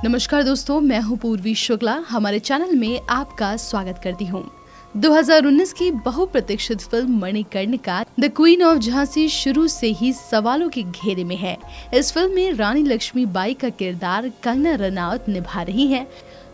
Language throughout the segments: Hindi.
नमस्कार दोस्तों, मैं हूं पूर्वी शुक्ला। हमारे चैनल में आपका स्वागत करती हूं। 2019 की बहुप्रतीक्षित film Manikarnika the queen of Jhansi शुरू से ही सवालों के घेरे में है। इस फिल्म में रानी लक्ष्मीबाई का किरदार कंगना रनौत निभा रही हैं।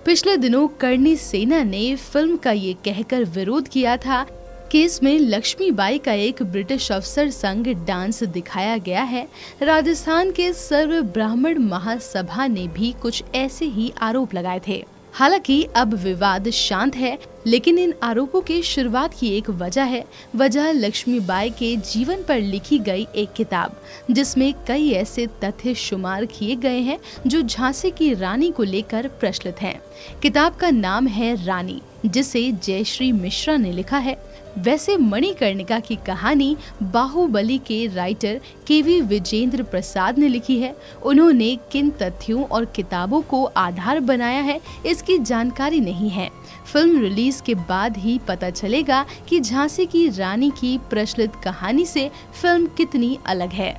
पिछले दिनों करणी सेना ने फिल्म का ये कहकर विरोध किया था कि इसमें लक्ष्मीबाई का एक ब्रिटिश अफसर संग डांस दिखाया गया है। राजस्थान के सर्व ब्राह्मण महासभा ने भी कुछ ऐसे ही आरोप लगाए थे। हालांकि अब विवाद शांत है, लेकिन इन आरोपों की शुरुआत की एक वजह लक्ष्मीबाई के जीवन पर लिखी गई एक किताब, जिसमें कई ऐसे तथ्य शुमार किए गए हैं जो झांसी की रानी को लेकर प्रचलित हैं। किताब का नाम है रानी, जिसे जयश्री मिश्रा ने लिखा है। वैसे मणिकर्णिका की कहानी बाहुबली के राइटर केवी विजेंद्र प्रसाद ने लिखी है। उन्होंने किन तथ्यों और किताबों को आधार बनाया है, इसकी जानकारी नहीं है। फिल्म रिलीज के बाद ही पता चलेगा कि झांसी की रानी की प्रचलित कहानी से फिल्म कितनी अलग है।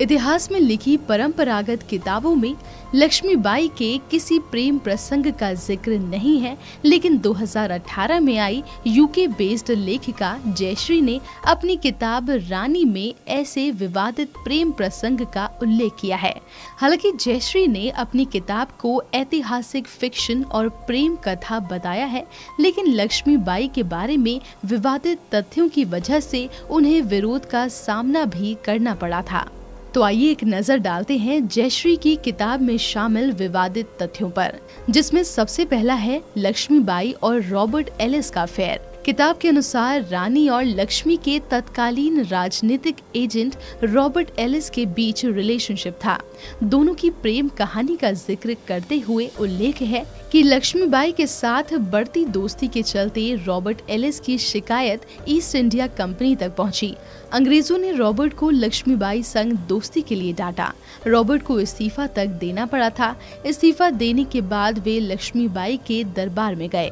इतिहास में लिखी परंपरागत किताबों में लक्ष्मीबाई के किसी प्रेम प्रसंग का जिक्र नहीं है, लेकिन 2018 में आई यूके बेस्ड लेखिका जयश्री ने अपनी किताब रानी में ऐसे विवादित प्रेम प्रसंग का उल्लेख किया है। हालांकि जयश्री ने अपनी किताब को ऐतिहासिक फिक्शन और प्रेम कथा बताया है, लेकिन लक्ष्मीबाई के बारे में विवादित तथ्यों की वजह से उन्हें विरोध का सामना भी करना पड़ा था। तो आइए एक नजर डालते हैं जयश्री की किताब में शामिल विवादित तथ्यों पर, जिसमें सबसे पहला है लक्ष्मीबाई और रॉबर्ट एलिस का अफेयर। किताब के अनुसार रानी और लक्ष्मी के तत्कालीन राजनीतिक एजेंट रॉबर्ट एलिस के बीच रिलेशनशिप था। दोनों की प्रेम कहानी का जिक्र करते हुए उल्लेख है कि लक्ष्मीबाई के साथ बढ़ती दोस्ती के चलते रॉबर्ट एलिस की शिकायत ईस्ट इंडिया कंपनी तक पहुंची। अंग्रेजों ने रॉबर्ट को लक्ष्मीबाई संग दोस्ती के लिए डांटा। रॉबर्ट को इस्तीफा तक देना पड़ा था। इस्तीफा देने के बाद वे लक्ष्मीबाई के दरबार में गए।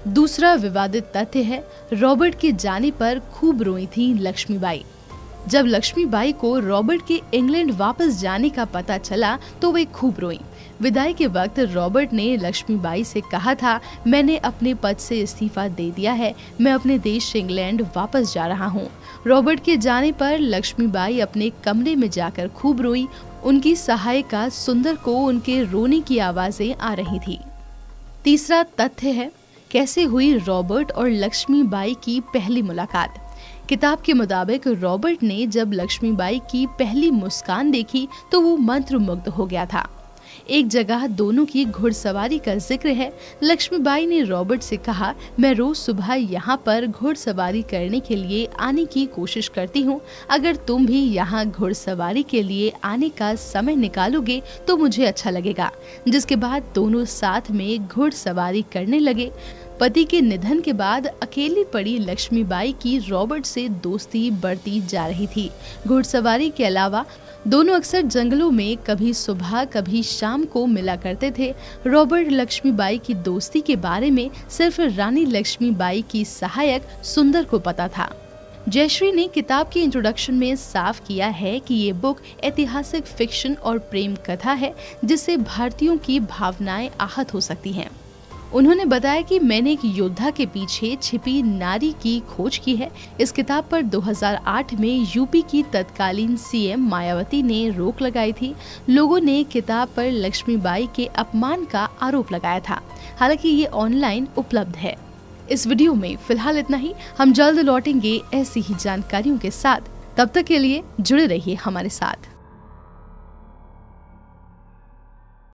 दूसरा विवादित तथ्य है रॉबर्ट के जाने पर खूब रोई थी लक्ष्मीबाई। जब लक्ष्मीबाई को रॉबर्ट के इंग्लैंड वापस जाने का पता चला तो वे खूब रोई। विदाई के वक्त रॉबर्ट ने लक्ष्मीबाई से कहा था, मैंने अपने पद से इस्तीफा दे दिया है, मैं अपने देश इंग्लैंड वापस जा रहा हूँ। रॉबर्ट के जाने पर लक्ष्मीबाई अपने कमरे में जाकर खूब रोई। उनकी सहायिका सुंदर को उनके रोने की आवाजें आ रही थी। तीसरा तथ्य है कैसे हुई रॉबर्ट और लक्ष्मीबाई की पहली मुलाकात। किताब के मुताबिक रॉबर्ट ने जब लक्ष्मीबाई की पहली मुस्कान देखी तो वो मंत्रमुग्ध हो गया था। एक जगह दोनों की घुड़सवारी का जिक्र है। लक्ष्मीबाई ने रॉबर्ट से कहा, मैं रोज सुबह यहाँ पर घुड़सवारी करने के लिए आने की कोशिश करती हूँ। अगर तुम भी यहाँ घुड़सवारी के लिए आने का समय निकालोगे तो मुझे अच्छा लगेगा। जिसके बाद दोनों साथ में घुड़सवारी करने लगे। पति के निधन के बाद अकेली पड़ी लक्ष्मीबाई की रॉबर्ट से दोस्ती बढ़ती जा रही थी। घुड़सवारी के अलावा दोनों अक्सर जंगलों में कभी सुबह कभी शाम को मिला करते थे। रॉबर्ट लक्ष्मीबाई की दोस्ती के बारे में सिर्फ रानी लक्ष्मीबाई की सहायक सुंदर को पता था। जयश्री ने किताब के इंट्रोडक्शन में साफ किया है कि ये बुक ऐतिहासिक फिक्शन और प्रेम कथा है, जिससे भारतीयों की भावनाएं आहत हो सकती हैं। उन्होंने बताया कि मैंने एक योद्धा के पीछे छिपी नारी की खोज की है। इस किताब पर 2008 में यूपी की तत्कालीन सीएम मायावती ने रोक लगाई थी। लोगों ने किताब पर लक्ष्मीबाई के अपमान का आरोप लगाया था। हालांकि ये ऑनलाइन उपलब्ध है। इस वीडियो में फिलहाल इतना ही। हम जल्द लौटेंगे ऐसी ही जानकारियों के साथ। तब तक के लिए जुड़े रहिए हमारे साथ।